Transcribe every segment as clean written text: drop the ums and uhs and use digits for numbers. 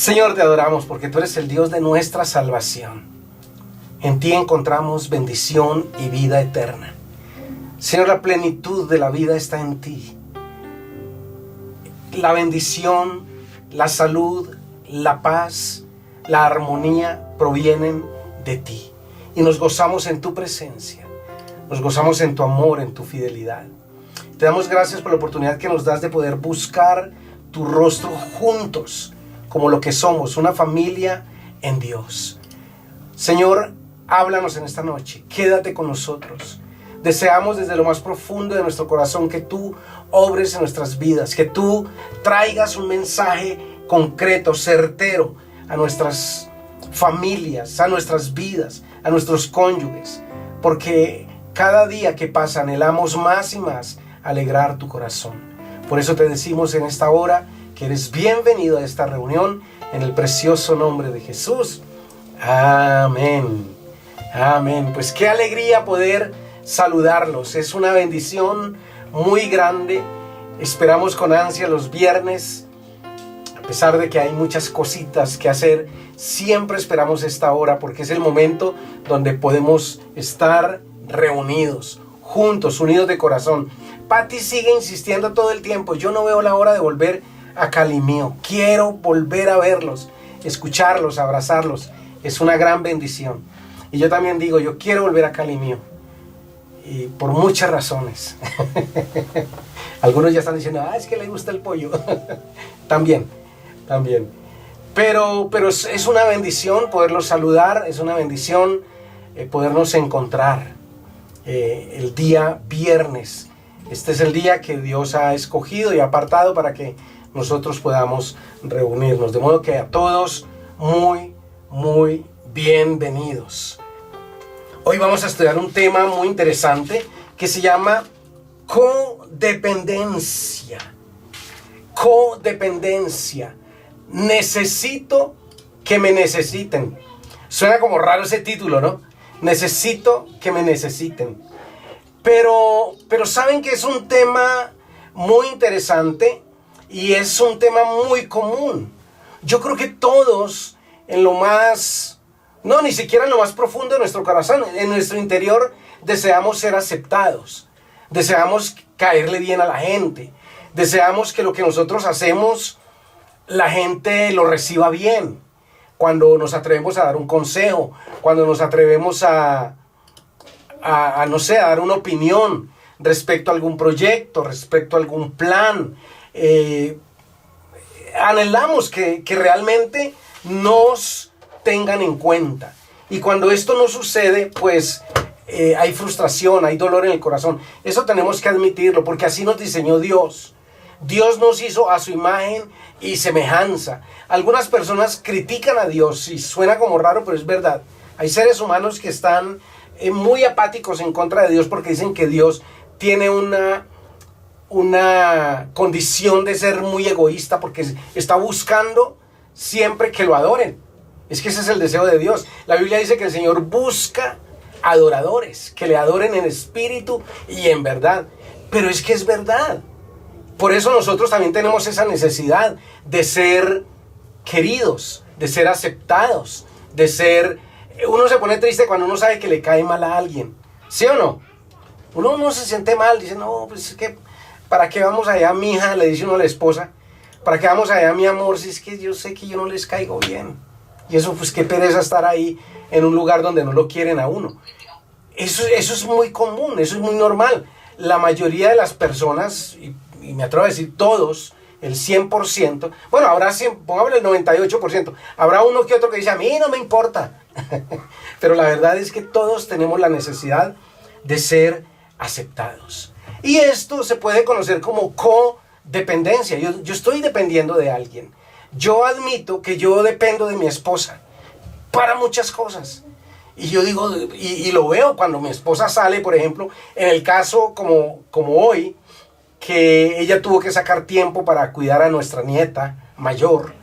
Señor, te adoramos porque tú eres el Dios de nuestra salvación. En ti encontramos bendición y vida eterna. Señor, la plenitud de la vida está en ti. La bendición, la salud, la paz, la armonía provienen de ti. Y nos gozamos en tu presencia. Nos gozamos en tu amor, en tu fidelidad. Te damos gracias por la oportunidad que nos das de poder buscar tu rostro juntos, como lo que somos, una familia en Dios. Señor, háblanos en esta noche. Quédate con nosotros. Deseamos desde lo más profundo de nuestro corazón que tú obres en nuestras vidas, que tú traigas un mensaje concreto, certero a nuestras familias, a nuestras vidas, a nuestros cónyuges, porque cada día que pasa anhelamos más y más alegrar tu corazón. Por eso te decimos en esta hora que eres bienvenido a esta reunión en el precioso nombre de Jesús. Amén. Amén. Pues qué alegría poder saludarlos. Es una bendición muy grande. Esperamos con ansia los viernes. A pesar de que hay muchas cositas que hacer, siempre esperamos esta hora porque es el momento donde podemos estar reunidos, juntos, unidos de corazón. Patti sigue insistiendo todo el tiempo. Yo no veo la hora de volver a Calimío. Quiero volver a verlos, escucharlos, abrazarlos. Es una gran bendición. Y yo también digo, yo quiero volver a Calimío. Y por muchas razones. Algunos ya están diciendo, es que le gusta el pollo. También. Pero es una bendición poderlos saludar. Es una bendición podernos encontrar el día viernes. Este es el día que Dios ha escogido y apartado para que nosotros podamos reunirnos. De modo que a todos muy bienvenidos. Hoy vamos a estudiar un tema muy interesante que se llama codependencia. Codependencia. Necesito que me necesiten. Suena como raro ese título, ¿no? Necesito que me necesiten. Pero saben que es un tema muy interesante y es un tema muy común. Yo creo que todos en lo más, no, ni siquiera en lo más profundo de nuestro corazón, en nuestro interior deseamos ser aceptados. Deseamos caerle bien a la gente. Deseamos que lo que nosotros hacemos, la gente lo reciba bien. Cuando nos atrevemos a dar un consejo, cuando nos atrevemos a dar una opinión respecto a algún proyecto, respecto a algún plan. Anhelamos que realmente nos tengan en cuenta. Y cuando esto no sucede, pues hay frustración, hay dolor en el corazón. Eso tenemos que admitirlo, porque así nos diseñó Dios. Dios nos hizo a su imagen y semejanza. Algunas personas critican a Dios y suena como raro, pero es verdad. Hay seres humanos que están muy apáticos en contra de Dios porque dicen que Dios tiene una condición de ser muy egoísta porque está buscando siempre que lo adoren. Es que ese es el deseo de Dios. La Biblia dice que el Señor busca adoradores, que le adoren en espíritu y en verdad. Pero es que es verdad. Por eso nosotros también tenemos esa necesidad de ser queridos, de ser aceptados, de ser... Uno se pone triste cuando uno sabe que le cae mal a alguien. ¿Sí o no? Uno no se siente mal, dice, no, pues es que, ¿para qué vamos allá, mija? Le dice uno a la esposa. ¿Para qué vamos allá, mi amor? Si es que yo sé que yo no les caigo bien. Y eso, pues qué pereza estar ahí en un lugar donde no lo quieren a uno. Eso es muy común, eso es muy normal. La mayoría de las personas, y me atrevo a decir todos, el 100%, bueno, habrá 100, pongámosle el 98%, habrá uno que otro que dice, a mí no me importa. Pero la verdad es que todos tenemos la necesidad de ser aceptados. Y esto se puede conocer como codependencia. Yo estoy dependiendo de alguien. Yo admito que yo dependo de mi esposa para muchas cosas. Y yo digo, y lo veo cuando mi esposa sale, por ejemplo, en el caso como hoy, que ella tuvo que sacar tiempo para cuidar a nuestra nieta mayor.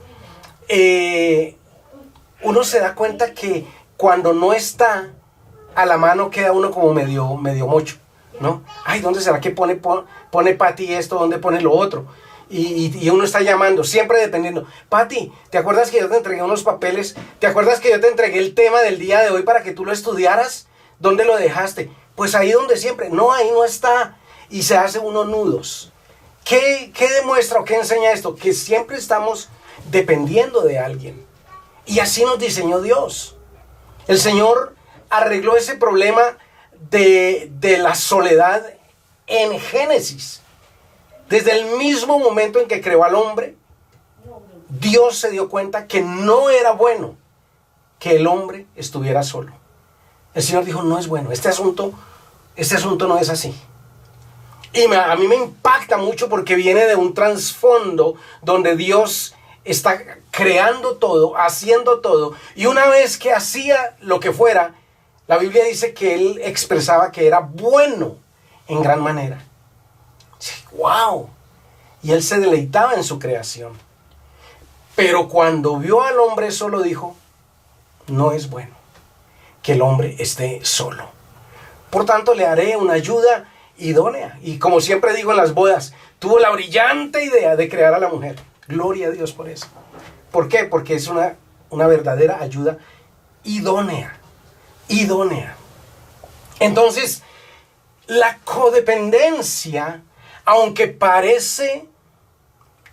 Uno se da cuenta que cuando no está a la mano queda uno como medio mocho, ¿no? Ay, ¿dónde será que pone Patti esto? ¿Dónde pone lo otro? y uno está llamando, siempre dependiendo. Pati, ¿te acuerdas que yo te entregué unos papeles? ¿Te acuerdas que yo te entregué el tema del día de hoy para que tú lo estudiaras? ¿Dónde lo dejaste? Pues ahí donde siempre. No, ahí no está. Y se hace unos nudos. ¿Qué demuestra o qué enseña esto? Que siempre estamos dependiendo de alguien. Y así nos diseñó Dios. El Señor arregló ese problema de la soledad en Génesis. Desde el mismo momento en que creó al hombre, Dios se dio cuenta que no era bueno que el hombre estuviera solo. El Señor dijo, no es bueno, este asunto no es así. Y a mí me impacta mucho porque viene de un trasfondo donde Dios está creando todo, haciendo todo. Y una vez que hacía lo que fuera, la Biblia dice que Él expresaba que era bueno en gran manera. ¡Wow! Y Él se deleitaba en su creación. Pero cuando vio al hombre solo dijo, no es bueno que el hombre esté solo. Por tanto, le haré una ayuda idónea. Y como siempre digo en las bodas, tuvo la brillante idea de crear a la mujer. Gloria a Dios por eso. ¿Por qué? Porque es una verdadera ayuda idónea. Idónea. Entonces, la codependencia, aunque parece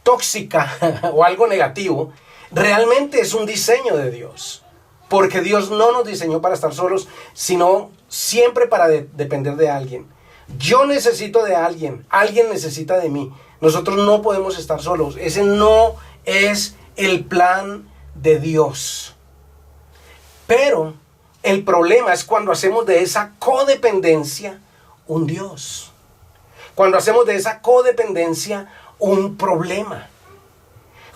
tóxica o algo negativo, realmente es un diseño de Dios. Porque Dios no nos diseñó para estar solos, sino siempre para depender de alguien. Yo necesito de alguien, alguien necesita de mí. Nosotros no podemos estar solos. Ese no es el plan de Dios. Pero el problema es cuando hacemos de esa codependencia un Dios. Cuando hacemos de esa codependencia un problema.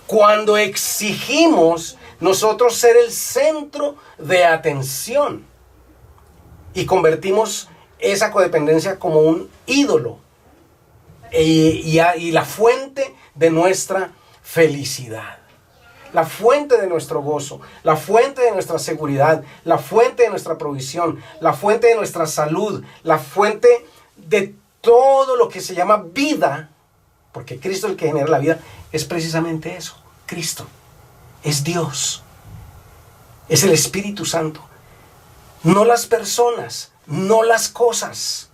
Cuando exigimos nosotros ser el centro de atención y convertimos esa codependencia como un ídolo y la fuente de nuestra felicidad, la fuente de nuestro gozo, la fuente de nuestra seguridad, la fuente de nuestra provisión, la fuente de nuestra salud, la fuente de todo lo que se llama vida, porque Cristo, el que genera la vida, es precisamente eso. Cristo es Dios, es el Espíritu Santo, no las personas, no las cosas.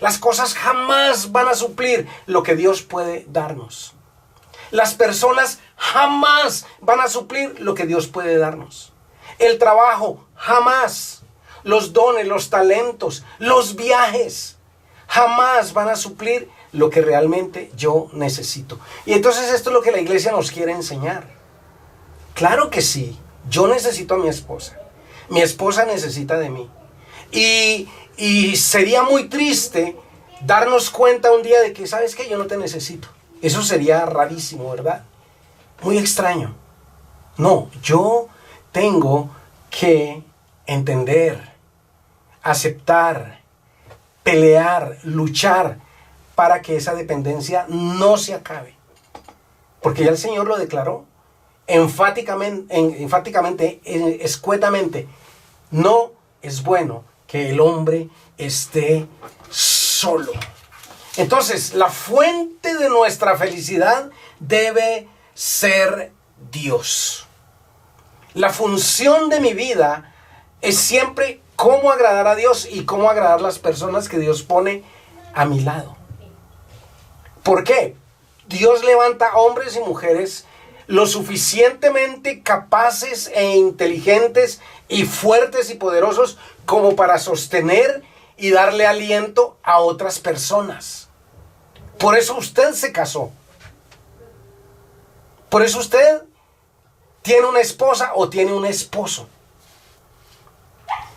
Las cosas jamás van a suplir lo que Dios puede darnos. Las personas jamás van a suplir lo que Dios puede darnos. El trabajo jamás. Los dones, los talentos, los viajes jamás van a suplir lo que realmente yo necesito. Y entonces esto es lo que la iglesia nos quiere enseñar. Claro que sí, yo necesito a mi esposa. Mi esposa necesita de mí. Y sería muy triste darnos cuenta un día de que, ¿sabes qué? Yo no te necesito. Eso sería rarísimo, ¿verdad? Muy extraño. No, yo tengo que entender, aceptar, pelear, luchar para que esa dependencia no se acabe. Porque ya el Señor lo declaró enfáticamente, escuetamente. No es bueno que el hombre esté solo. Entonces, la fuente de nuestra felicidad debe ser Dios. La función de mi vida es siempre cómo agradar a Dios y cómo agradar a las personas que Dios pone a mi lado. ¿Por qué? Dios levanta hombres y mujeres lo suficientemente capaces e inteligentes y fuertes y poderosos como para sostener y darle aliento a otras personas. Por eso usted se casó. Por eso usted tiene una esposa o tiene un esposo.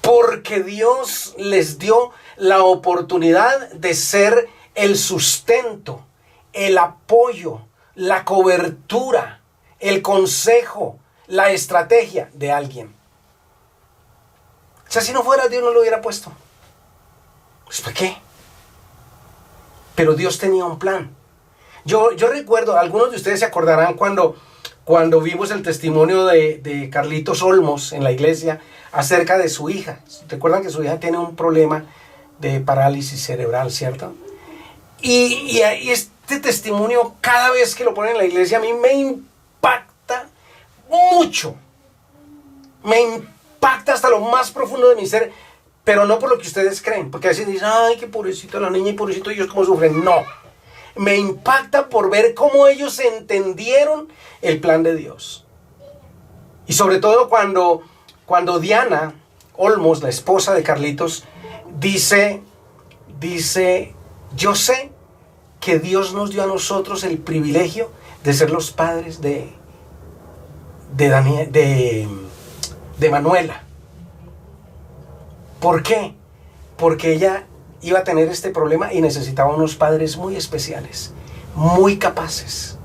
Porque Dios les dio la oportunidad de ser el sustento, el apoyo, la cobertura, el consejo, la estrategia de alguien. O sea, si no fuera Dios no lo hubiera puesto. Pues ¿para qué? Pero Dios tenía un plan. Yo recuerdo, algunos de ustedes se acordarán cuando vimos el testimonio de Carlitos Olmos en la iglesia acerca de su hija. Recuerdan que su hija tiene un problema de parálisis cerebral, ¿cierto? Y este testimonio, cada vez que lo ponen en la iglesia, a mí me impacta mucho. Me impacta hasta lo más profundo de mi ser, pero no por lo que ustedes creen, porque a veces dicen, ay, qué pobrecito la niña y pobrecito ellos cómo sufren. No, me impacta por ver cómo ellos entendieron el plan de Dios. Y sobre todo cuando Diana Olmos, la esposa de Carlitos, dice, yo sé que Dios nos dio a nosotros el privilegio de ser los padres de Manuela. ¿Por qué? Porque ella iba a tener este problema y necesitaba unos padres muy especiales, muy capaces.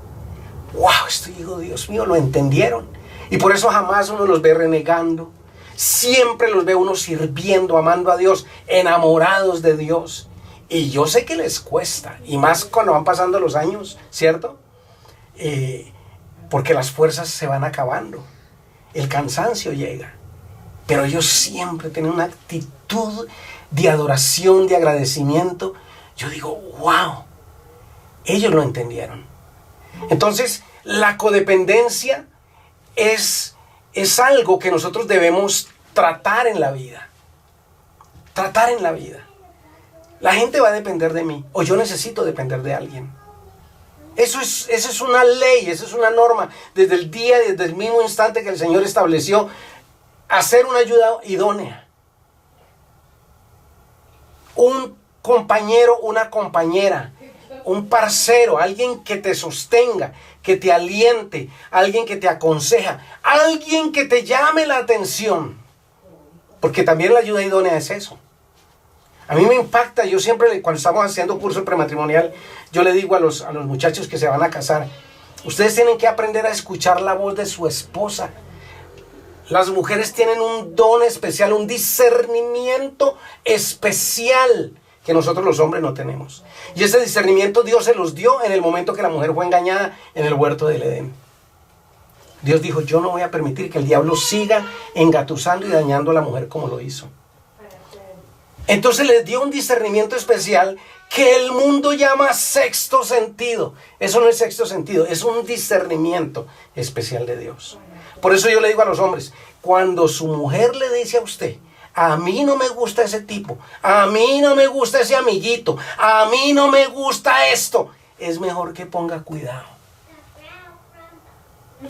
¡Wow! Esto, digo, Dios mío, lo entendieron. Y por eso jamás uno los ve renegando. Siempre los ve uno sirviendo, amando a Dios, enamorados de Dios. Y yo sé que les cuesta, y más cuando van pasando los años, ¿cierto? Porque las fuerzas se van acabando, el cansancio llega. Pero ellos siempre tienen una actitud de adoración, de agradecimiento. Yo digo, wow, ellos lo entendieron. Entonces, la codependencia es algo que nosotros debemos tratar en la vida. Tratar en la vida. La gente va a depender de mí, o yo necesito depender de alguien. Esa es una ley, esa es una norma. Desde el mismo instante que el Señor estableció hacer una ayuda idónea. Un compañero, una compañera, un parcero, alguien que te sostenga, que te aliente, alguien que te aconseja, alguien que te llame la atención. Porque también la ayuda idónea es eso. A mí me impacta, yo siempre, cuando estamos haciendo curso prematrimonial, yo le digo a los muchachos que se van a casar, ustedes tienen que aprender a escuchar la voz de su esposa. Las mujeres tienen un don especial, un discernimiento especial que nosotros los hombres no tenemos. Y ese discernimiento Dios se los dio en el momento que la mujer fue engañada en el huerto del Edén. Dios dijo, yo no voy a permitir que el diablo siga engatusando y dañando a la mujer como lo hizo. Entonces les dio un discernimiento especial que el mundo llama sexto sentido. Eso no es sexto sentido, es un discernimiento especial de Dios. Por eso yo le digo a los hombres, cuando su mujer le dice a usted, a mí no me gusta ese tipo, a mí no me gusta ese amiguito, a mí no me gusta esto, es mejor que ponga cuidado.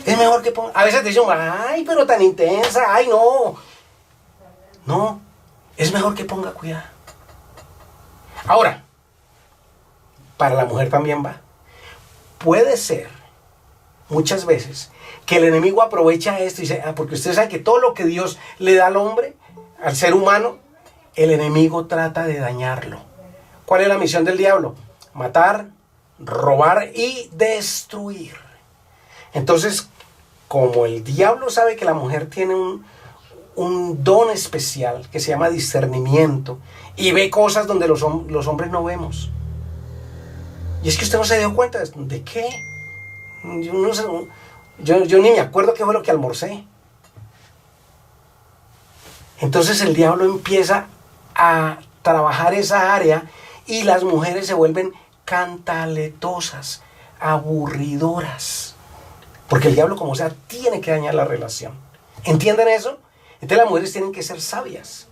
Es mejor que ponga... A veces te dicen, ay, pero tan intensa, ay, no. No, es mejor que ponga cuidado. Ahora, para la mujer también va. Puede ser, muchas veces, que el enemigo aprovecha esto y dice, porque usted sabe que todo lo que Dios le da al hombre, al ser humano, el enemigo trata de dañarlo. ¿Cuál es la misión del diablo? Matar, robar y destruir. Entonces, como el diablo sabe que la mujer tiene un don especial que se llama discernimiento y ve cosas donde los hombres no vemos. Y es que usted no se dio cuenta de qué. Yo no sé, yo ni me acuerdo qué fue lo que almorcé. Entonces el diablo empieza a trabajar esa área y las mujeres se vuelven cantaletosas, aburridoras. Porque el diablo, como sea, tiene que dañar la relación. ¿Entienden eso? Entonces las mujeres tienen que ser sabias.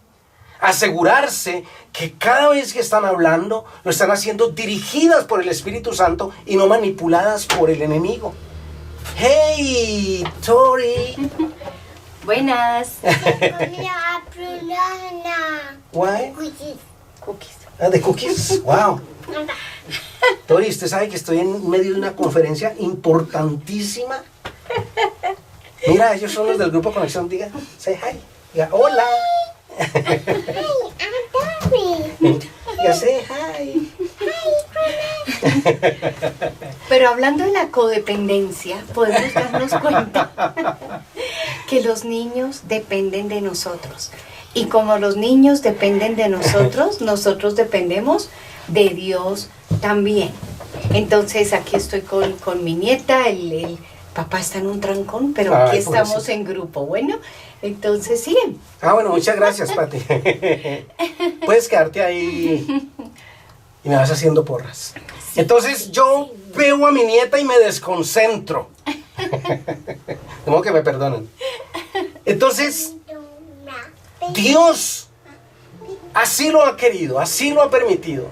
Asegurarse que cada vez que están hablando, lo están haciendo dirigidas por el Espíritu Santo y no manipuladas por el enemigo. ¡Hey, Tori! Buenas. Why? Cookies. Ah, de cookies. Wow. Tori, usted sabe que estoy en medio de una conferencia importantísima. Mira, ellos son los del grupo Conexión. Diga, say hi. Diga, hola. Hi, I'm Tori. Diga, say hi. Pero hablando de la codependencia, podemos darnos cuenta que los niños dependen de nosotros. Y como los niños dependen de nosotros, nosotros dependemos de Dios también. Entonces aquí estoy con mi nieta, el papá está en un trancón, pero aquí estamos pobrecito. en grupo. Bueno, entonces siguen. Bueno, muchas gracias, Pati. Puedes quedarte ahí y me vas haciendo porras. Entonces yo veo a mi nieta y me desconcentro. De modo que me perdonen. Entonces, Dios así lo ha querido, así lo ha permitido.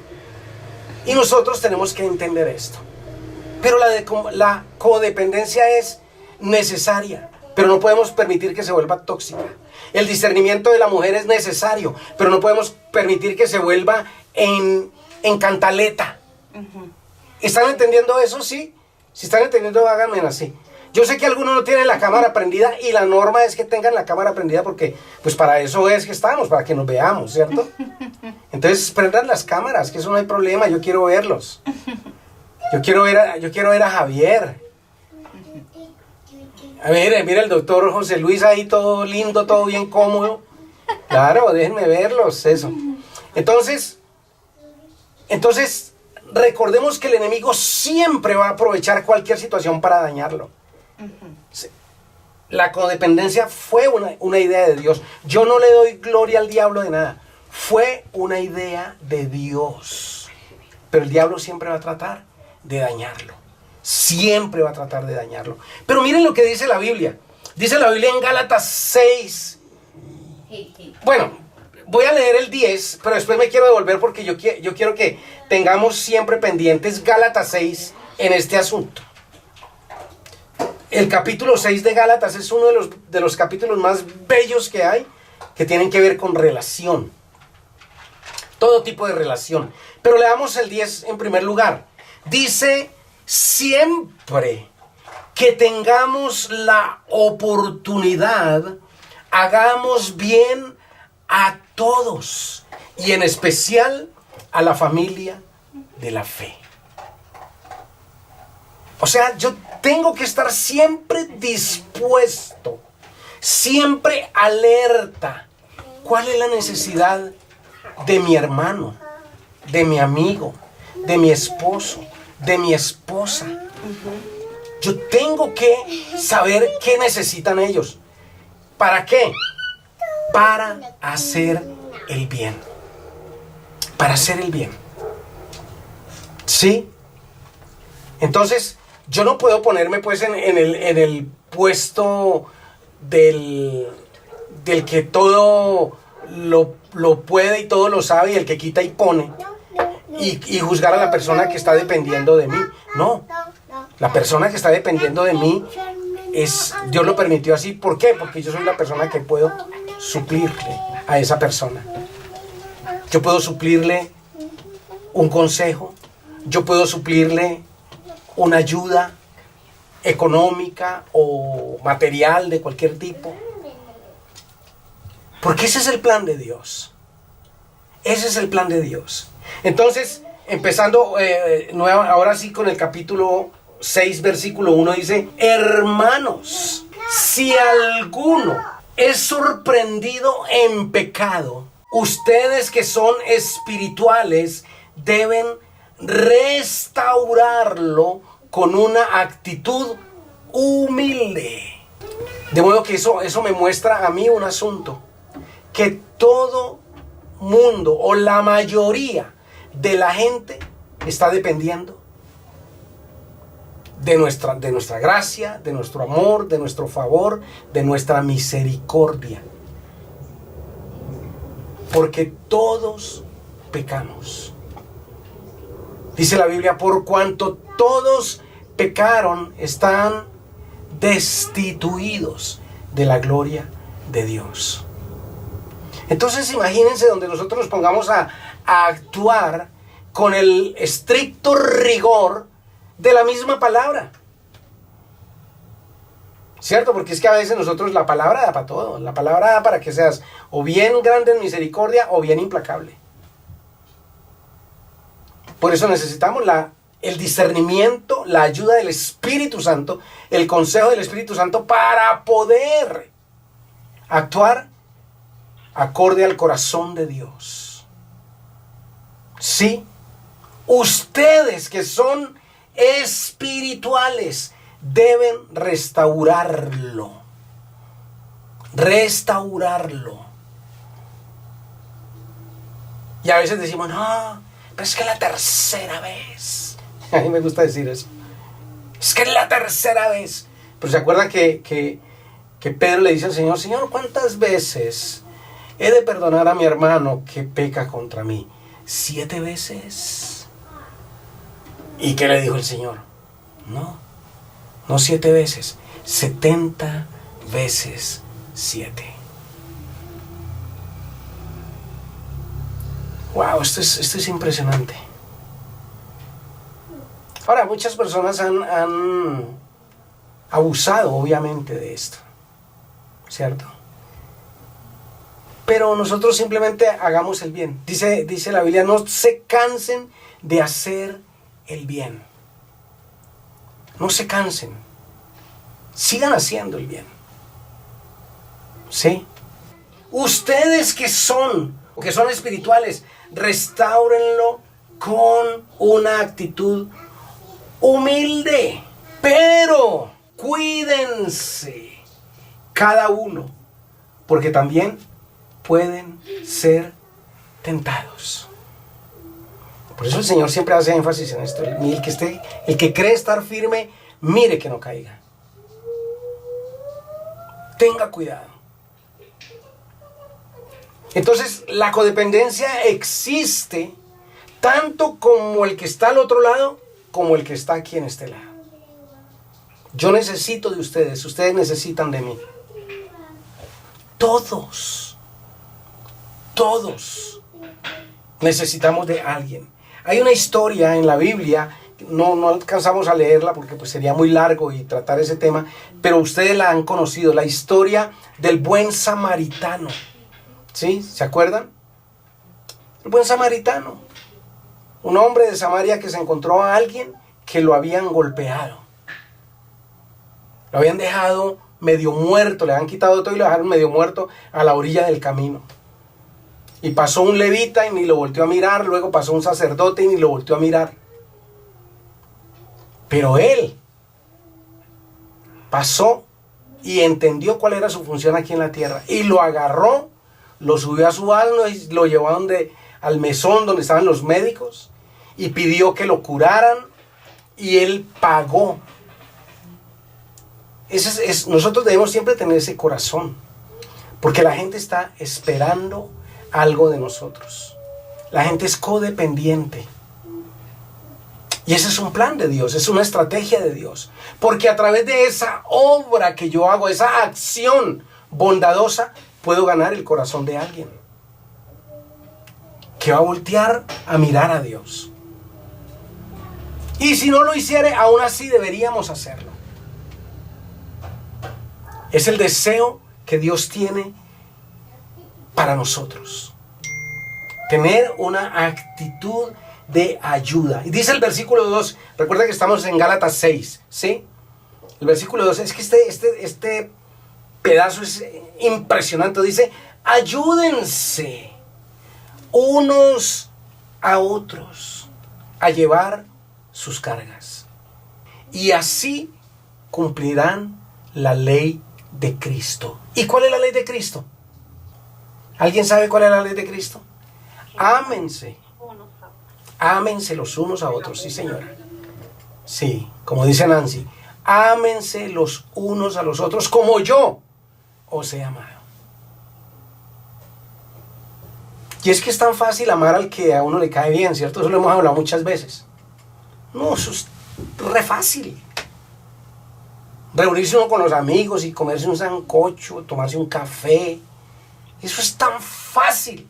Y nosotros tenemos que entender esto. Pero la codependencia es necesaria, pero no podemos permitir que se vuelva tóxica. El discernimiento de la mujer es necesario, pero no podemos permitir que se vuelva en cantaleta. ¿Están entendiendo eso? Sí. Si están entendiendo, háganme así. Yo sé que algunos no tienen la cámara prendida y la norma es que tengan la cámara prendida porque pues para eso es que estamos, para que nos veamos, ¿cierto? Entonces prendan las cámaras, que eso no hay problema, yo quiero verlos. Yo quiero ver a Javier. A ver, mira el doctor José Luis ahí todo lindo, todo bien cómodo. Claro, déjenme verlos, eso. Entonces, recordemos que el enemigo siempre va a aprovechar cualquier situación para dañarlo. Sí. La codependencia fue una idea de Dios. Yo no le doy gloria al diablo de nada. Fue una idea de Dios. Pero el diablo siempre va a tratar de dañarlo. Siempre va a tratar de dañarlo. Pero miren lo que dice la Biblia. Dice la Biblia en Gálatas 6. Bueno, voy a leer el 10, pero después me quiero devolver porque yo quiero que tengamos siempre pendientes Gálatas 6 en este asunto. El capítulo 6 de Gálatas es uno de los capítulos más bellos que hay, que tienen que ver con relación. Todo tipo de relación. Pero leamos el 10 en primer lugar. Dice, siempre que tengamos la oportunidad, hagamos bien a todos y en especial a la familia de la fe. O sea, yo tengo que estar siempre dispuesto, siempre alerta. ¿Cuál es la necesidad de mi hermano, de mi amigo, de mi esposo, de mi esposa? Yo tengo que saber qué necesitan ellos. ¿Para qué? Para hacer el bien. Para hacer el bien. ¿Sí? Entonces, yo no puedo ponerme pues en el puesto del que todo lo puede y todo lo sabe y el que quita y pone y juzgar a la persona que está dependiendo de mí. No, la persona que está dependiendo de mí Dios lo permitió así. ¿Por qué? Porque yo soy la persona que puedo suplirle a esa persona. Yo puedo suplirle un consejo, yo puedo suplirle una ayuda económica o material de cualquier tipo. Porque ese es el plan de Dios. Ese es el plan de Dios. Entonces, empezando ahora sí con el capítulo 6, versículo 1, dice, hermanos, si alguno es sorprendido en pecado, ustedes que son espirituales deben restaurarlo con una actitud humilde. De modo que eso me muestra a mí un asunto, que todo mundo o la mayoría de la gente está dependiendo de nuestra gracia, de nuestro amor, de nuestro favor, de nuestra misericordia. Porque todos pecamos. Dice la Biblia, por cuanto todos pecaron, están destituidos de la gloria de Dios. Entonces imagínense donde nosotros nos pongamos a actuar con el estricto rigor de la misma palabra. ¿Cierto? Porque es que a veces nosotros la palabra da para todo. La palabra da para que seas o bien grande en misericordia o bien implacable. Por eso necesitamos el discernimiento, la ayuda del Espíritu Santo, el consejo del Espíritu Santo para poder actuar acorde al corazón de Dios. Sí, ustedes que son espirituales deben restaurarlo. Y a veces decimos, no, pero es que la tercera vez. A mí me gusta decir eso. Es que es la tercera vez. Pero se acuerda que Pedro le dice al Señor, Señor, ¿cuántas veces he de perdonar a mi hermano que peca contra mí? 7 veces. ¿Y qué le dijo el Señor? No 7 veces, 70 veces 7. Wow, esto es impresionante. Ahora, muchas personas han abusado, obviamente, de esto, ¿cierto? Pero nosotros simplemente hagamos el bien. Dice la Biblia, no se cansen de hacer el bien. No se cansen. Sigan haciendo el bien. ¿Sí? Ustedes que son espirituales, restáurenlo con una actitud humilde. Pero cuídense cada uno, porque también pueden ser tentados. Por eso el Señor siempre hace énfasis en esto. El que cree estar firme, mire que no caiga. Tenga cuidado. Entonces, la codependencia existe tanto como el que está al otro lado, como el que está aquí en este lado. Yo necesito de ustedes necesitan de mí. Todos necesitamos de alguien. Hay una historia en la Biblia, no alcanzamos a leerla porque pues sería muy largo y tratar ese tema, pero ustedes la han conocido, la historia del buen samaritano. ¿Sí? ¿Se acuerdan? El buen samaritano. Un hombre de Samaria que se encontró a alguien que lo habían golpeado. Lo habían dejado medio muerto, le habían quitado todo y lo dejaron medio muerto a la orilla del camino. Y pasó un levita y ni lo volteó a mirar, luego pasó un sacerdote y ni lo volteó a mirar. Pero él pasó y entendió cuál era su función aquí en la tierra. Y lo agarró, lo subió a su asno y lo llevó al mesón donde estaban los médicos y pidió que lo curaran y él pagó. Nosotros debemos siempre tener ese corazón, porque la gente está esperando algo de nosotros. La gente es codependiente. Y ese es un plan de Dios, es una estrategia de Dios. Porque a través de esa obra que yo hago, esa acción bondadosa, puedo ganar el corazón de alguien que va a voltear a mirar a Dios. Y si no lo hiciere, aún así deberíamos hacerlo. Es el deseo que Dios tiene para nosotros. Tener una actitud de ayuda. Y dice el versículo 2, recuerda que estamos en Gálatas 6, ¿sí? El versículo 2, es que este pedazo es impresionante. Dice, ayúdense unos a otros a llevar sus cargas. Y así cumplirán la ley de Cristo. ¿Y cuál es la ley de Cristo? ¿Alguien sabe cuál es la ley de Cristo? Ámense. Ámense los unos a otros. Sí, señora. Sí, como dice Nancy. Ámense los unos a los otros como yo os he amado. Y es que es tan fácil amar al que a uno le cae bien, ¿cierto? Eso lo hemos hablado muchas veces. No, eso es re fácil. Reunirse uno con los amigos y comerse un sancocho, tomarse un café. Eso es tan fácil.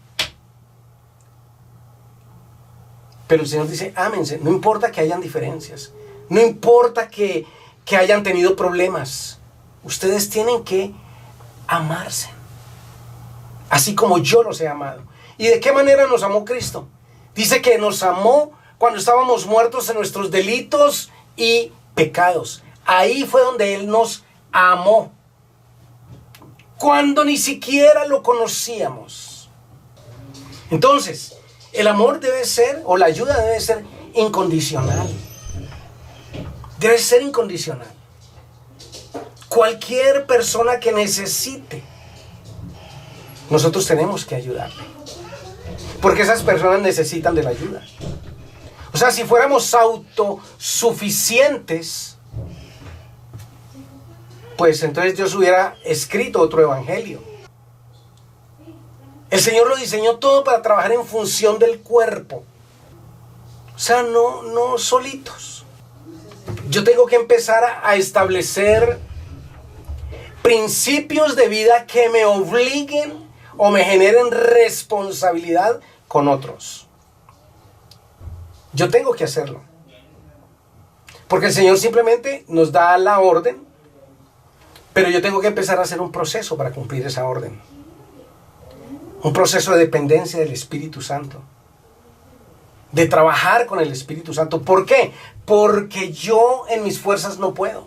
Pero el Señor dice, ámense. No importa que hayan diferencias. No importa que hayan tenido problemas. Ustedes tienen que amarse. Así como yo los he amado. ¿Y de qué manera nos amó Cristo? Dice que nos amó cuando estábamos muertos en nuestros delitos y pecados. Ahí fue donde Él nos amó. Cuando ni siquiera lo conocíamos. Entonces, el amor debe ser, o la ayuda debe ser incondicional. Debe ser incondicional. Cualquier persona que necesite, nosotros tenemos que ayudarle. Porque esas personas necesitan de la ayuda. O sea, si fuéramos autosuficientes, pues entonces Dios hubiera escrito otro evangelio. El Señor lo diseñó todo para trabajar en función del cuerpo. O sea, no solitos. Yo tengo que empezar a establecer principios de vida que me obliguen o me generen responsabilidad con otros. Yo tengo que hacerlo. Porque el Señor simplemente nos da la orden, pero yo tengo que empezar a hacer un proceso para cumplir esa orden. Un proceso de dependencia del Espíritu Santo. De trabajar con el Espíritu Santo. ¿Por qué? Porque yo en mis fuerzas no puedo.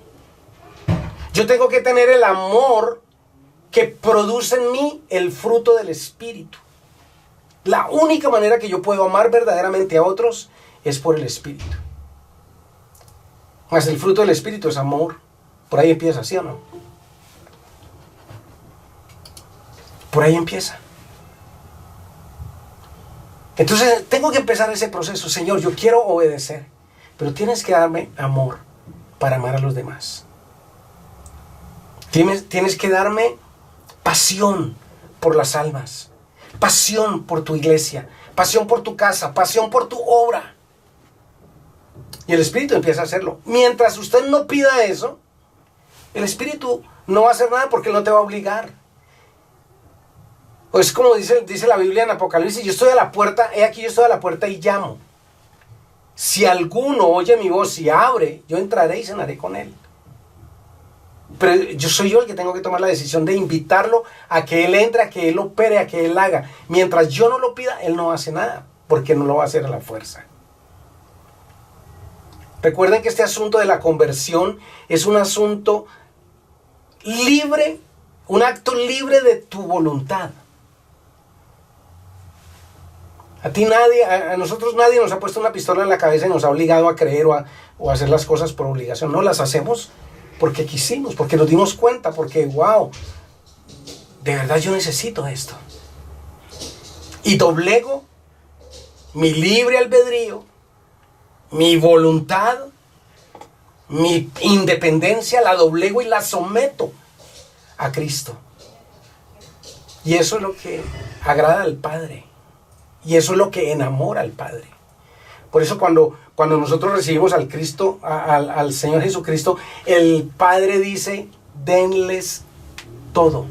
Yo tengo que tener el amor que produce en mí el fruto del Espíritu. La única manera que yo puedo amar verdaderamente a otros es por el Espíritu. Mas el fruto del Espíritu es amor. Por ahí empieza, ¿sí o no? Por ahí empieza. Entonces tengo que empezar ese proceso. Señor, yo quiero obedecer, pero tienes que darme amor para amar a los demás. Tienes que darme pasión por las almas, pasión por tu iglesia, pasión por tu casa, pasión por tu obra. Y el Espíritu empieza a hacerlo. Mientras usted no pida eso, el Espíritu no va a hacer nada porque Él no te va a obligar. Pues como dice la Biblia en Apocalipsis, yo estoy a la puerta, he aquí yo estoy a la puerta y llamo. Si alguno oye mi voz y abre, yo entraré y cenaré con él. Pero soy yo el que tengo que tomar la decisión de invitarlo a que él entre, a que él opere, a que él haga. Mientras yo no lo pida, él no hace nada, porque no lo va a hacer a la fuerza. Recuerden que este asunto de la conversión es un asunto libre, un acto libre de tu voluntad. A nosotros nadie nos ha puesto una pistola en la cabeza y nos ha obligado a creer o a hacer las cosas por obligación. No, las hacemos porque quisimos, porque nos dimos cuenta, porque wow, de verdad yo necesito esto. Y doblego mi libre albedrío, mi voluntad, mi independencia, la doblego y la someto a Cristo. Y eso es lo que agrada al Padre. Y eso es lo que enamora al Padre. Por eso cuando nosotros recibimos al Cristo, al Señor Jesucristo, el Padre dice, denles todo.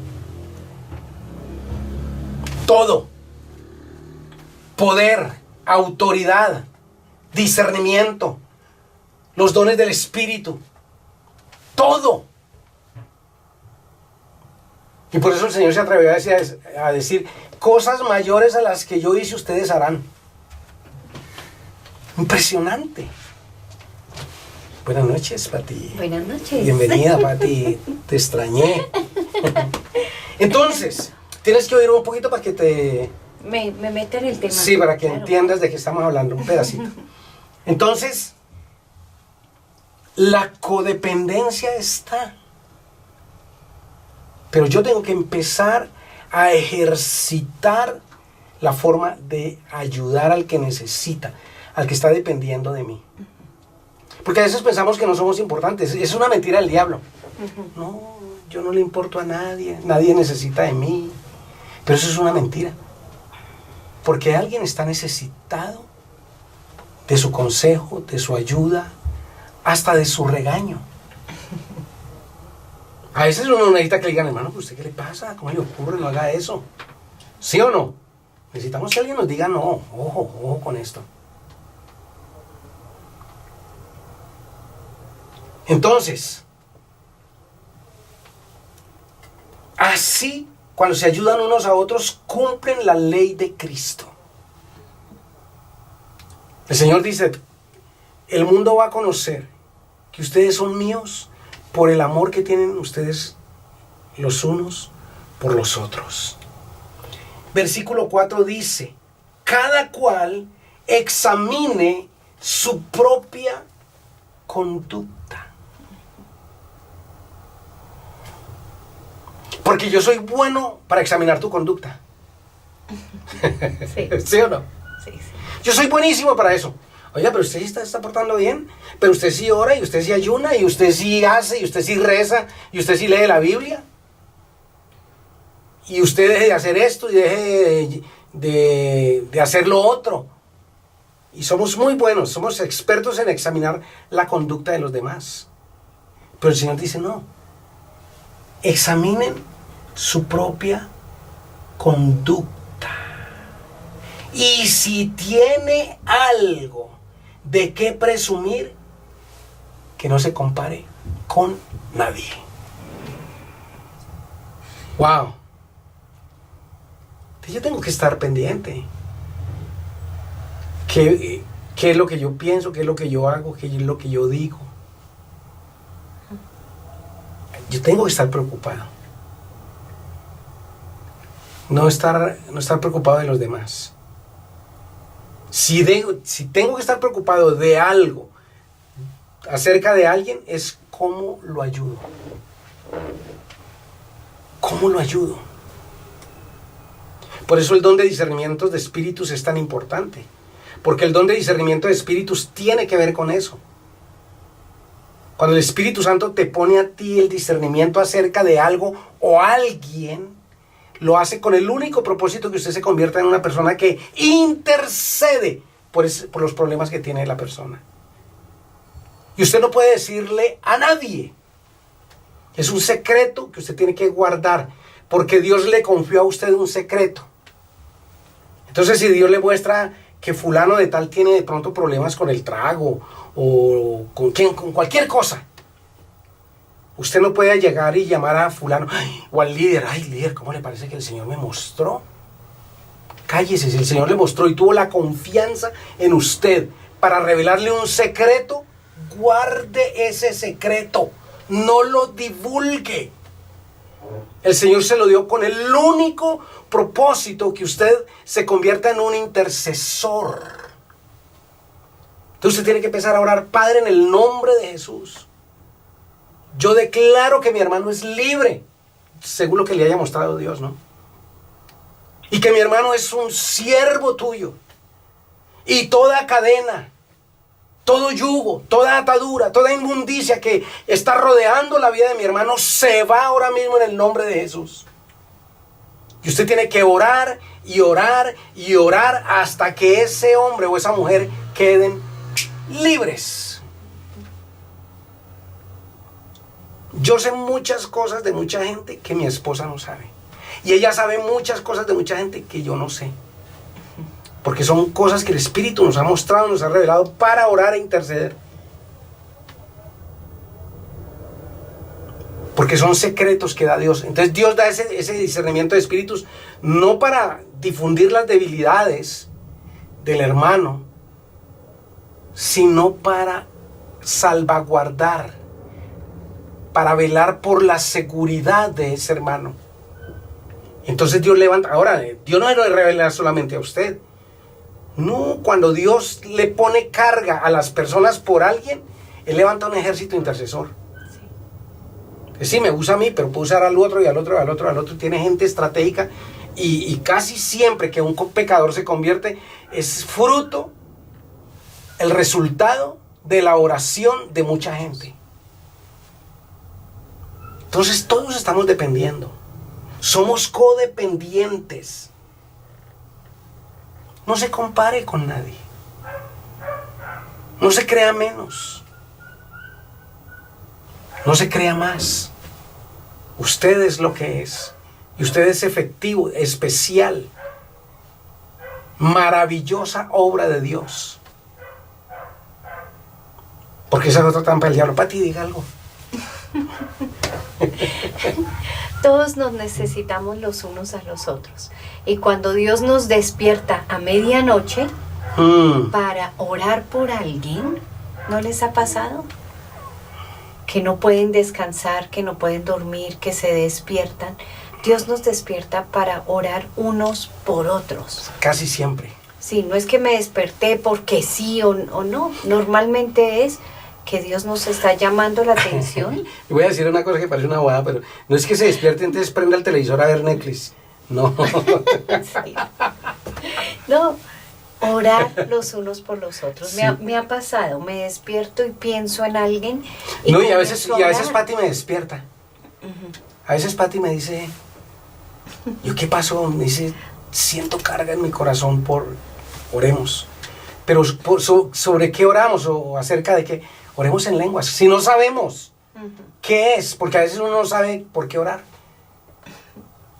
Todo. Poder, autoridad, discernimiento, los dones del Espíritu. Todo. Y por eso el Señor se atrevió a decir, cosas mayores a las que yo hice ustedes harán. Impresionante. Buenas noches, Pati. Buenas noches. Bienvenida, Pati. Te extrañé. Entonces, tienes que oír un poquito para que te... Me meto en el tema. Sí, para que claro. entiendas de qué estamos hablando, un pedacito. Entonces, la codependencia está. Pero yo tengo que empezar a ejercitar la forma de ayudar al que necesita, al que está dependiendo de mí. Porque a veces pensamos que no somos importantes. Es una mentira del diablo. No, yo no le importo a nadie. Nadie necesita de mí. Pero eso es una mentira. Porque alguien está necesitado de su consejo, de su ayuda, hasta de su regaño. A veces uno necesita que le digan, hermano, ¿usted qué le pasa? ¿Cómo le ocurre? No haga eso. ¿Sí o no? Necesitamos que alguien nos diga, no, ojo con esto. Entonces, así, cuando se ayudan unos a otros, cumplen la ley de Cristo. El Señor dice, el mundo va a conocer que ustedes son míos por el amor que tienen ustedes los unos por los otros. Versículo 4 dice, cada cual examine su propia conducta. Porque yo soy bueno para examinar tu conducta. Sí. ¿Sí o no? Sí, sí. Yo soy buenísimo para eso. Oiga, pero usted sí está portando bien, pero usted sí ora, y usted sí ayuna, y usted sí hace, y usted sí reza, y usted sí lee la Biblia. Y usted deje de hacer esto y deje de hacer lo otro. Y somos muy buenos, somos expertos en examinar la conducta de los demás. Pero el Señor dice, no, examinen su propia conducta. Y si tiene algo de qué presumir, que no se compare con nadie. Wow. Yo tengo que estar pendiente. ¿Qué es lo que yo pienso? ¿Qué es lo que yo hago? ¿Qué es lo que yo digo? Yo tengo que estar preocupado. No estar preocupado de los demás. Si tengo que estar preocupado de algo acerca de alguien, es cómo lo ayudo. ¿Cómo lo ayudo? Por eso el don de discernimiento de espíritus es tan importante. Porque el don de discernimiento de espíritus tiene que ver con eso. Cuando el Espíritu Santo te pone a ti el discernimiento acerca de algo o alguien, lo hace con el único propósito que usted se convierta en una persona que intercede por los problemas que tiene la persona. Y usted no puede decirle a nadie. Es un secreto que usted tiene que guardar, porque Dios le confió a usted un secreto. Entonces, si Dios le muestra que fulano de tal tiene de pronto problemas con el trago o con cualquier cosa, usted no puede llegar y llamar a fulano o al líder. Ay, líder, ¿cómo le parece que el Señor me mostró? Cállese, si el Señor le mostró y tuvo la confianza en usted para revelarle un secreto, guarde ese secreto, no lo divulgue. El Señor se lo dio con el único propósito que usted se convierta en un intercesor. Entonces usted tiene que empezar a orar: Padre, en el nombre de Jesús, yo declaro que mi hermano es libre, según lo que le haya mostrado Dios, ¿no? Y que mi hermano es un siervo tuyo. Y toda cadena, todo yugo, toda atadura, toda inmundicia que está rodeando la vida de mi hermano se va ahora mismo en el nombre de Jesús. Y usted tiene que orar y orar y orar hasta que ese hombre o esa mujer queden libres. Yo sé muchas cosas de mucha gente que mi esposa no sabe. Y ella sabe muchas cosas de mucha gente que yo no sé. Porque son cosas que el Espíritu nos ha mostrado, nos ha revelado para orar e interceder. Porque son secretos que da Dios. Entonces Dios da ese discernimiento de espíritus no para difundir las debilidades del hermano, sino para salvaguardar, para velar por la seguridad de ese hermano. Entonces Dios levanta. Ahora, Dios no le revela solamente a usted. No, cuando Dios le pone carga a las personas por alguien, Él levanta un ejército intercesor. Sí, me usa a mí, pero puede usar al otro y al otro y al otro y al otro. Tiene gente estratégica y casi siempre que un pecador se convierte es fruto, el resultado de la oración de mucha gente. Entonces todos estamos dependiendo. Somos codependientes. No se compare con nadie. No se crea menos. No se crea más. Usted es lo que es. Y usted es efectivo, especial. Maravillosa obra de Dios. Porque esa es otra trampa del diablo. Pati, diga algo. Todos nos necesitamos los unos a los otros. Y cuando Dios nos despierta a medianoche para orar por alguien, ¿no les ha pasado? Que no pueden descansar, que no pueden dormir, que se despiertan. Dios nos despierta para orar unos por otros. Casi siempre. Sí, no es que me desperté porque sí o no. Normalmente es que Dios nos está llamando la atención. Y voy a decir una cosa que parece una bobada, pero no es que se despierte entonces prenda el televisor a ver Netflix. No. Sí. No, orar los unos por los otros. Sí. Me ha pasado, me despierto y pienso en alguien. No, y a veces comienzo Pati me despierta. A veces Pati me dice, ¿yo qué pasó? Me dice, siento carga en mi corazón oremos. Pero ¿sobre qué oramos? O acerca de qué. Oremos en lenguas. Si no sabemos qué es, porque a veces uno no sabe por qué orar.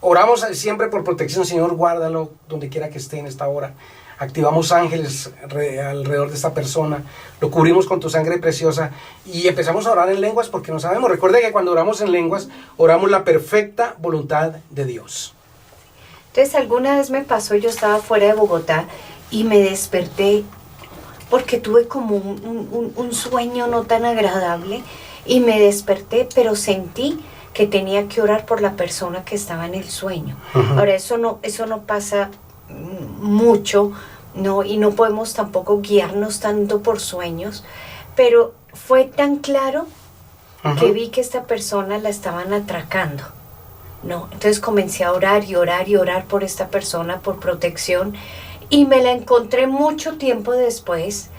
Oramos siempre por protección. Señor, guárdalo donde quiera que esté en esta hora. Activamos ángeles alrededor de esta persona. Lo cubrimos con tu sangre preciosa. Y empezamos a orar en lenguas porque no sabemos. Recuerde que cuando oramos en lenguas, oramos la perfecta voluntad de Dios. Entonces, alguna vez me pasó, yo estaba fuera de Bogotá y me desperté porque tuve como un sueño no tan agradable y me desperté, pero sentí que tenía que orar por la persona que estaba en el sueño. Ahora, eso no pasa mucho, ¿no? Y no podemos tampoco guiarnos tanto por sueños, pero fue tan claro que vi que esta persona la estaban atracando, ¿no? Entonces comencé a orar y orar y orar por esta persona, por protección, y me la encontré mucho tiempo después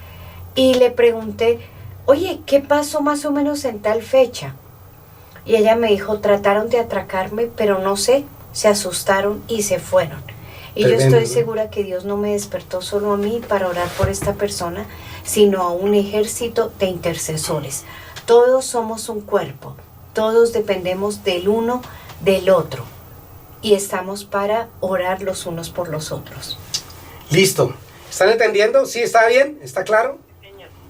y le pregunté, oye, ¿qué pasó más o menos en tal fecha? Y ella me dijo, trataron de atracarme, pero no sé, se asustaron y se fueron. Y Tremendo. Yo estoy segura que Dios no me despertó solo a mí para orar por esta persona, sino a un ejército de intercesores. Todos somos un cuerpo, todos dependemos del uno del otro y estamos para orar los unos por los otros. Listo. ¿Están entendiendo? ¿Sí está bien? ¿Está claro?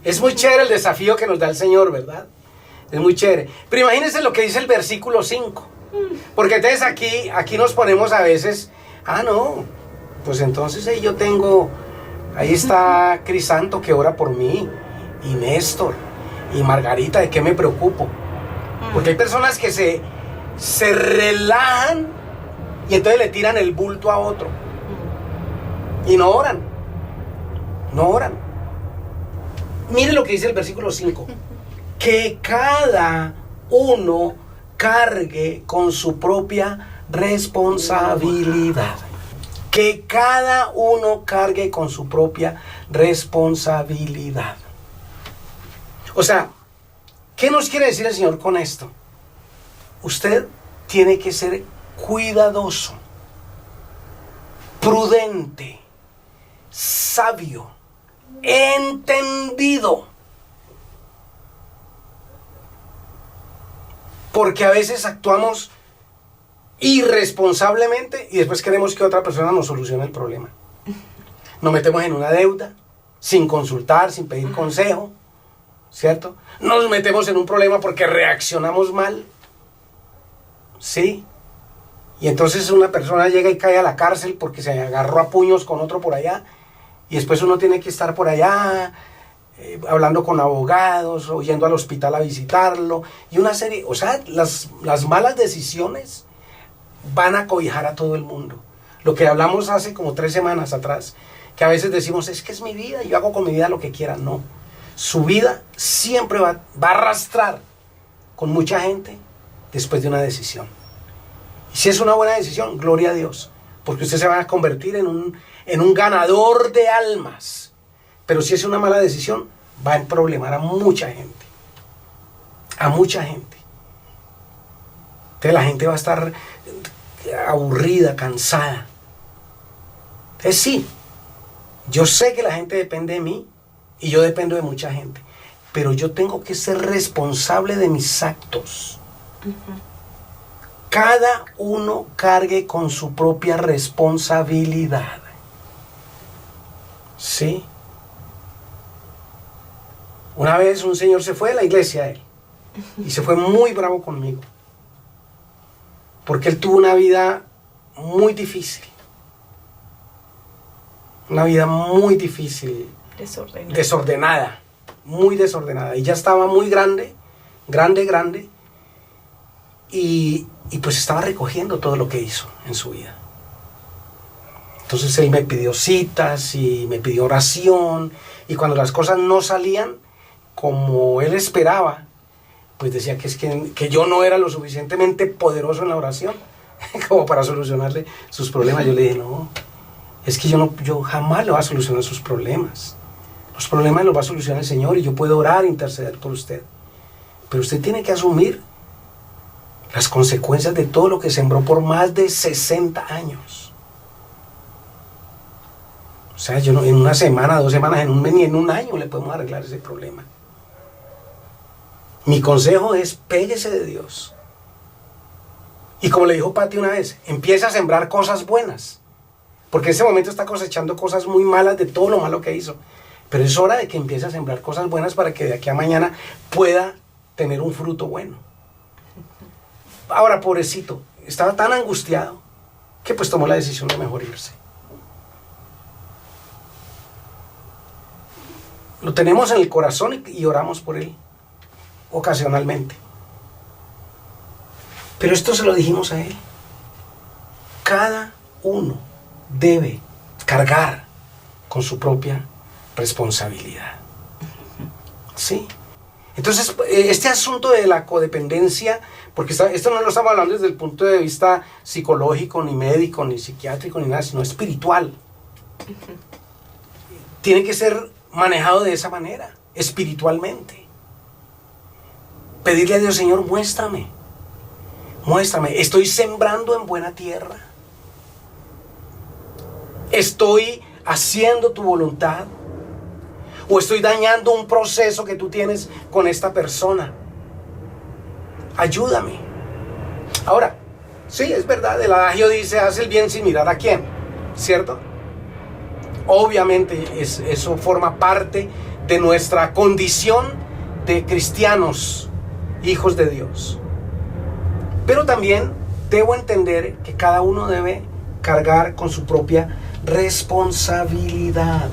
Es muy chévere el desafío que nos da el Señor, ¿verdad? Es muy chévere. Pero imagínense lo que dice el versículo 5. Porque entonces aquí nos ponemos a veces, no, pues entonces yo tengo, ahí está Crisanto que ora por mí, y Néstor, y Margarita, ¿de qué me preocupo? Porque hay personas que se relajan y entonces le tiran el bulto a otro. Y no oran. No oran. Miren lo que dice el versículo 5. Que cada uno cargue con su propia responsabilidad. Que cada uno cargue con su propia responsabilidad. O sea, ¿qué nos quiere decir el Señor con esto? Usted tiene que ser cuidadoso, prudente, sabio, entendido. Porque a veces actuamos irresponsablemente y después queremos que otra persona nos solucione el problema. Nos metemos en una deuda sin consultar, sin pedir consejo, ¿cierto? Nos metemos en un problema porque reaccionamos mal, ¿sí? Y entonces una persona llega y cae a la cárcel porque se agarró a puños con otro por allá y después uno tiene que estar por allá hablando con abogados o yendo al hospital a visitarlo y una serie, o sea, las malas decisiones van a cobijar a todo el mundo. Lo que hablamos hace como 3 semanas atrás, que a veces decimos, es que es mi vida, yo hago con mi vida lo que quiera. No, su vida siempre va a arrastrar con mucha gente después de una decisión. Y si es una buena decisión, gloria a Dios, porque usted se va a convertir en un ganador de almas. Pero si es una mala decisión, va a emproblemar a mucha gente. A mucha gente. Entonces la gente va a estar aburrida, cansada. Entonces sí, yo sé que la gente depende de mí y yo dependo de mucha gente. Pero yo tengo que ser responsable de mis actos. Cada uno cargue con su propia responsabilidad. ¿Sí? Una vez un señor se fue de la iglesia, él, y se fue muy bravo conmigo. Porque él tuvo una vida muy difícil. Una vida muy difícil. Desordenada. Muy desordenada. Y ya estaba muy grande. Y pues estaba recogiendo todo lo que hizo en su vida. Entonces él me pidió citas y me pidió oración. Y cuando las cosas no salían como él esperaba, pues decía que yo no era lo suficientemente poderoso en la oración como para solucionarle sus problemas. Yo le dije, no, es que yo jamás le voy a solucionar sus problemas. Los problemas los va a solucionar el Señor y yo puedo orar e interceder por usted. Pero usted tiene que asumir las consecuencias de todo lo que sembró por más de 60 años. O sea, yo no, en una semana, 2 semanas, en un mes ni en un año le podemos arreglar ese problema. Mi consejo es, péguese de Dios. Y como le dijo Pati una vez, empieza a sembrar cosas buenas. Porque en ese momento está cosechando cosas muy malas de todo lo malo que hizo. Pero es hora de que empiece a sembrar cosas buenas para que de aquí a mañana pueda tener un fruto bueno. Ahora, pobrecito, estaba tan angustiado que pues tomó la decisión de mejor irse. Lo tenemos en el corazón y oramos por él ocasionalmente. Pero esto se lo dijimos a él. Cada uno debe cargar con su propia responsabilidad. ¿Sí? Entonces, este asunto de la codependencia, porque esto no lo estamos hablando desde el punto de vista psicológico, ni médico, ni psiquiátrico, ni nada, sino espiritual. Tiene que ser manejado de esa manera, espiritualmente. Pedirle a Dios, Señor, muéstrame, estoy sembrando en buena tierra. Estoy haciendo tu voluntad. O estoy dañando un proceso que tú tienes con esta persona. Ayúdame. Ahora, sí, es verdad, el adagio dice, haz el bien sin mirar a quién, ¿cierto? Obviamente eso forma parte de nuestra condición de cristianos, hijos de Dios. Pero también debo entender que cada uno debe cargar con su propia responsabilidad.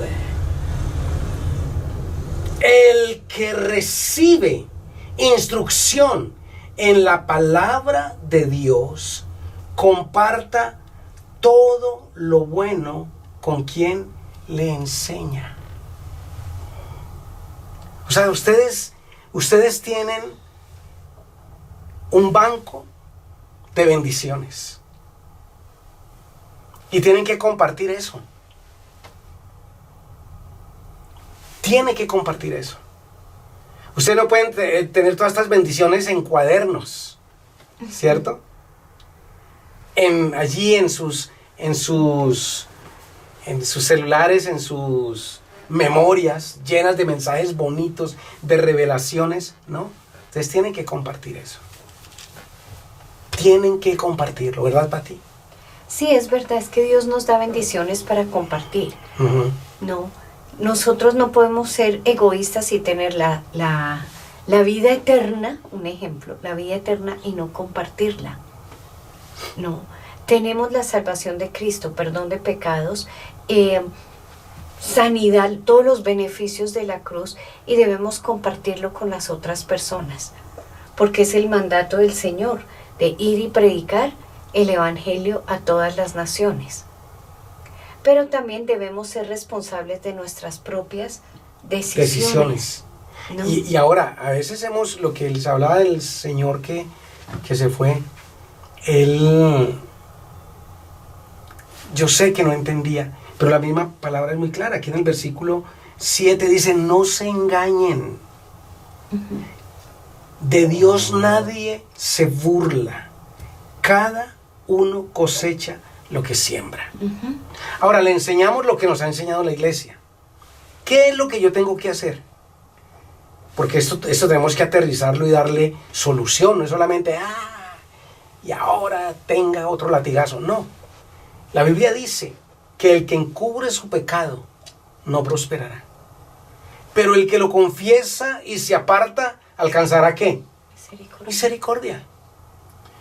El que recibe instrucción en la palabra de Dios, comparta todo lo bueno con quien le enseña. O sea, ustedes tienen un banco de bendiciones y tienen que compartir eso. Tiene que compartir eso. Ustedes no pueden tener todas estas bendiciones en cuadernos, ¿cierto? Allí en sus celulares, en sus memorias llenas de mensajes bonitos, de revelaciones, ¿no? Ustedes tienen que compartir eso. Tienen que compartirlo, ¿verdad, Pati? Sí, es verdad, es que Dios nos da bendiciones para compartir. Uh-huh. No, nosotros no podemos ser egoístas y tener la vida eterna, un ejemplo, la vida eterna y no compartirla. No, tenemos la salvación de Cristo, perdón de pecados, sanidad, todos los beneficios de la cruz y debemos compartirlo con las otras personas, porque es el mandato del Señor de ir y predicar el evangelio a todas las naciones. Pero también debemos ser responsables de nuestras propias decisiones. ¿No? Y ahora, a veces hemos, lo que les hablaba del señor que se fue, yo sé que no entendía, pero la misma palabra es muy clara. Aquí en el versículo 7 dice, no se engañen. Uh-huh. De Dios nadie se burla. Cada uno cosecha lo que siembra. Uh-huh. Ahora, le enseñamos lo que nos ha enseñado la iglesia. ¿Qué es lo que yo tengo que hacer? Porque esto tenemos que aterrizarlo y darle solución. No es solamente, y ahora tenga otro latigazo. No. La Biblia dice que el que encubre su pecado no prosperará. Pero el que lo confiesa y se aparta, ¿alcanzará qué? Misericordia.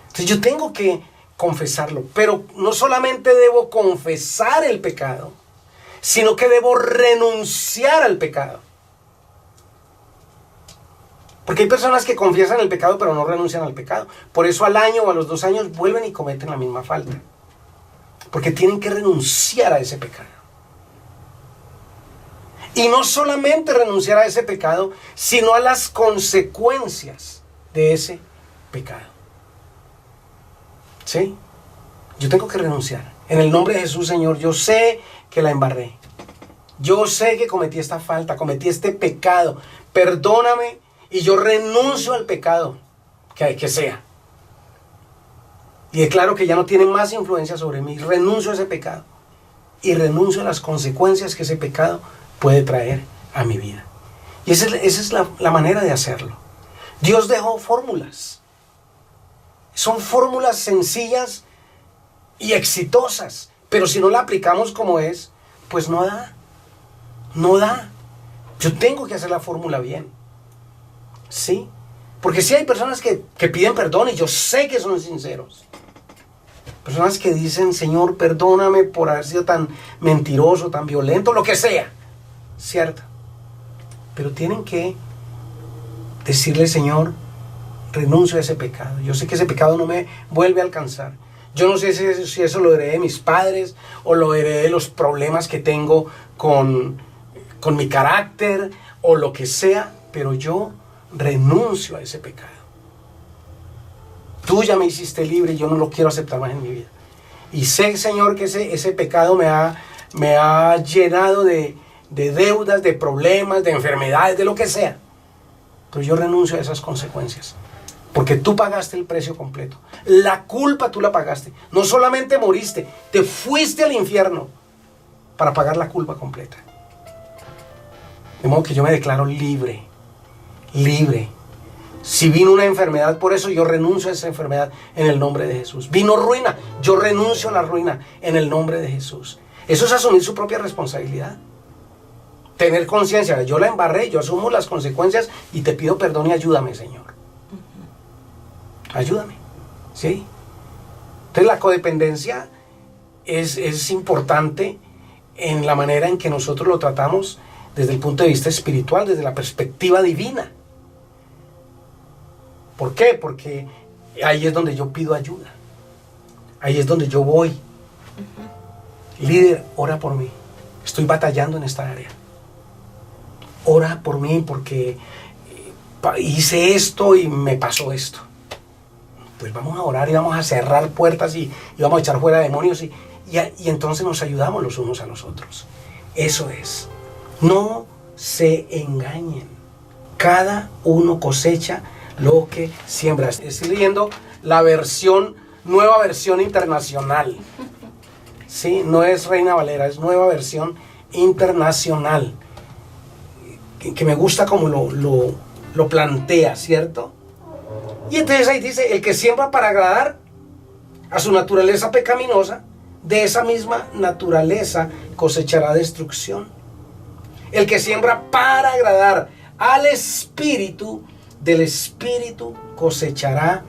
Entonces yo tengo que confesarlo, pero no solamente debo confesar el pecado, sino que debo renunciar al pecado. Porque hay personas que confiesan el pecado pero no renuncian al pecado. Por eso al año o a los 2 años vuelven y cometen la misma falta. Porque tienen que renunciar a ese pecado. Y no solamente renunciar a ese pecado, sino a las consecuencias de ese pecado. ¿Sí? Yo tengo que renunciar. En el nombre de Jesús, Señor, yo sé que la embarré. Yo sé que cometí esta falta, cometí este pecado. Perdóname y yo renuncio al pecado que sea. Y declaro que ya no tiene más influencia sobre mí. Renuncio a ese pecado. Y renuncio a las consecuencias que ese pecado puede traer a mi vida. Y esa es la manera de hacerlo. Dios dejó fórmulas. Son fórmulas sencillas y exitosas. Pero si no la aplicamos como es, pues no da. No da. Yo tengo que hacer la fórmula bien. ¿Sí? Porque sí hay personas que piden perdón y yo sé que son sinceros. Personas que dicen, Señor, perdóname por haber sido tan mentiroso, tan violento, lo que sea. ¿Cierto? Pero tienen que decirle, Señor, renuncio a ese pecado. Yo sé que ese pecado no me vuelve a alcanzar. Yo no sé si eso lo heredé de mis padres o lo heredé de los problemas que tengo con mi carácter o lo que sea, pero yo renuncio a ese pecado. Tú ya me hiciste libre y yo no lo quiero aceptar más en mi vida. Y sé, Señor, que ese pecado me ha llenado de deudas, de problemas, de enfermedades, de lo que sea. Pero yo renuncio a esas consecuencias. Porque tú pagaste el precio completo. La culpa tú la pagaste. No solamente moriste, te fuiste al infierno para pagar la culpa completa. De modo que yo me declaro libre. Libre. Si vino una enfermedad por eso, yo renuncio a esa enfermedad en el nombre de Jesús. Vino ruina, yo renuncio a la ruina en el nombre de Jesús. Eso es asumir su propia responsabilidad. Tener conciencia, yo la embarré, yo asumo las consecuencias y te pido perdón y ayúdame, Señor. Ayúdame. ¿Sí? Entonces la codependencia es importante en la manera en que nosotros lo tratamos desde el punto de vista espiritual, desde la perspectiva divina. ¿Por qué? Porque ahí es donde yo pido ayuda. Ahí es donde yo voy. Líder, ora por mí. Estoy batallando en esta área. Ora por mí porque hice esto y me pasó esto. Pues vamos a orar y vamos a cerrar puertas y vamos a echar fuera demonios y entonces nos ayudamos los unos a los otros. Eso es. No se engañen. Cada uno cosecha lo que siembra. Estoy leyendo la nueva versión internacional. Sí, no es Reina Valera, es nueva versión internacional. Que me gusta como lo plantea, ¿cierto? Y entonces ahí dice, el que siembra para agradar a su naturaleza pecaminosa, de esa misma naturaleza cosechará destrucción. El que siembra para agradar al Espíritu, del Espíritu cosechará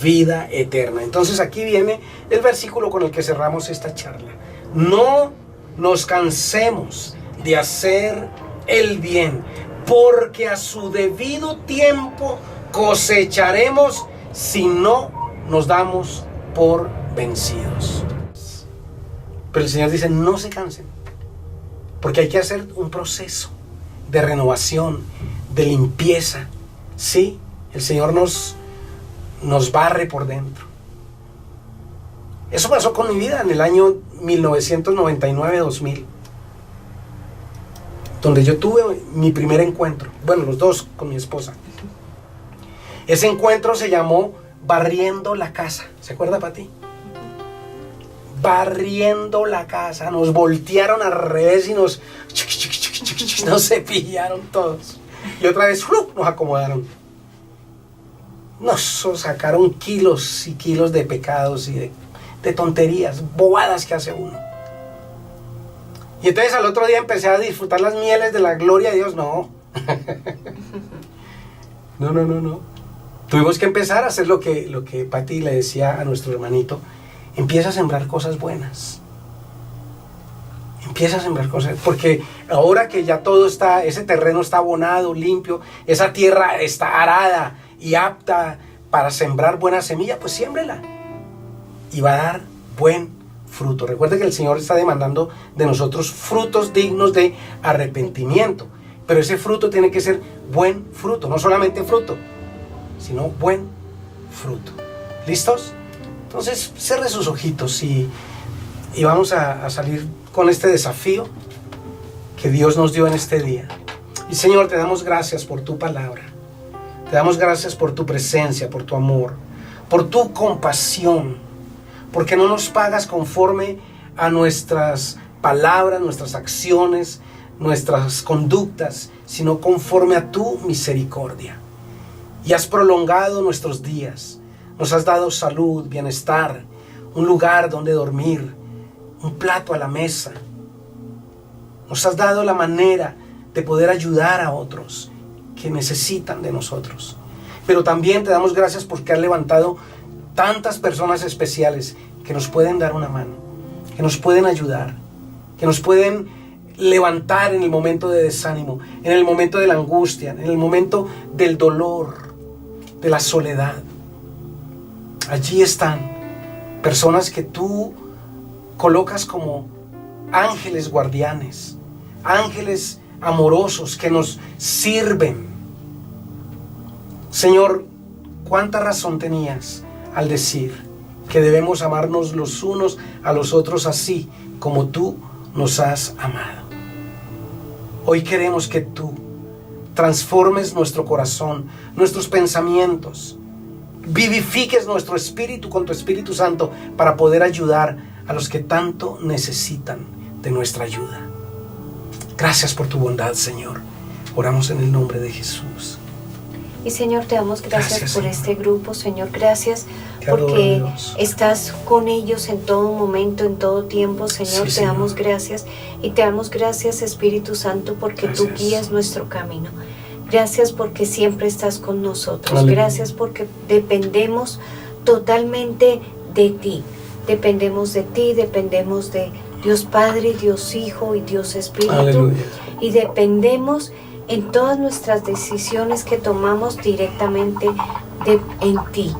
vida eterna. Entonces aquí viene el versículo con el que cerramos esta charla. No nos cansemos de hacer el bien, porque a su debido tiempo cosecharemos si no nos damos por vencidos. Pero el Señor dice, no se cansen, porque hay que hacer un proceso de renovación, de limpieza. Sí, el Señor nos barre por dentro. Eso pasó con mi vida en el año 1999-2000, donde yo tuve mi primer encuentro, bueno, los dos con mi esposa. Ese encuentro se llamó Barriendo la Casa. ¿Se acuerda, Pati? Barriendo la casa. Nos voltearon al revés y nos cepillaron todos. Y otra vez nos acomodaron. Nos sacaron kilos y kilos de pecados y de tonterías, bobadas que hace uno. Y entonces al otro día empecé a disfrutar las mieles de la gloria de Dios. No. No. Tuvimos que empezar a hacer lo que Pati le decía a nuestro hermanito. Empieza a sembrar cosas buenas. Empieza a sembrar cosas, porque ahora que ya todo está, ese terreno está abonado, limpio, esa tierra está arada y apta para sembrar buena semilla, pues siémbrela y va a dar buen fruto. Recuerde que el Señor está demandando de nosotros frutos dignos de arrepentimiento, pero ese fruto tiene que ser buen fruto, no solamente fruto, sino buen fruto. ¿Listos? Entonces cierre sus ojitos y Y vamos a salir con este desafío que Dios nos dio en este día. Y Señor, te damos gracias por tu palabra. Te damos gracias por tu presencia, por tu amor, por tu compasión, porque no nos pagas conforme a nuestras palabras, nuestras acciones, nuestras conductas, sino conforme a tu misericordia. Y has prolongado nuestros días, nos has dado salud, bienestar, un lugar donde dormir, un plato a la mesa. Nos has dado la manera de poder ayudar a otros que necesitan de nosotros. Pero también te damos gracias porque has levantado tantas personas especiales que nos pueden dar una mano, que nos pueden ayudar, que nos pueden levantar en el momento de desánimo, en el momento de la angustia, en el momento del dolor, de la soledad. Allí están personas que tú colocas como ángeles guardianes, ángeles amorosos que nos sirven. Señor, ¿cuánta razón tenías al decir que debemos amarnos los unos a los otros así como tú nos has amado? Hoy queremos que tú transformes nuestro corazón, nuestros pensamientos, vivifiques nuestro espíritu con tu Espíritu Santo para poder ayudar a los que tanto necesitan de nuestra ayuda. Gracias por tu bondad, Señor. Oramos en el nombre de Jesús. Y Señor, te damos gracias por Señor. este grupo, Señor. Gracias Te adoro, porque Dios. estás con ellos en todo momento, en todo tiempo, Señor. Sí, Te damos Señor. gracias y te damos gracias, Espíritu Santo, porque tú Gracias. guías nuestro camino. Gracias porque siempre estás con nosotros. Aleluya. Gracias porque dependemos totalmente de ti. Dependemos de ti, dependemos de Dios Padre, Dios Hijo y Dios Espíritu. Aleluya. Y dependemos en todas nuestras decisiones que tomamos directamente en ti.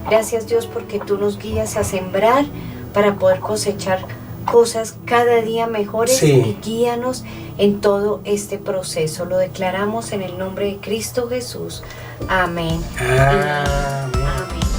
Gracias, Dios, porque tú nos guías a sembrar para poder cosechar cosas cada día mejores. Sí. Y guíanos en todo este proceso. Lo declaramos en el nombre de Cristo Jesús. Amén. Amén. Amén.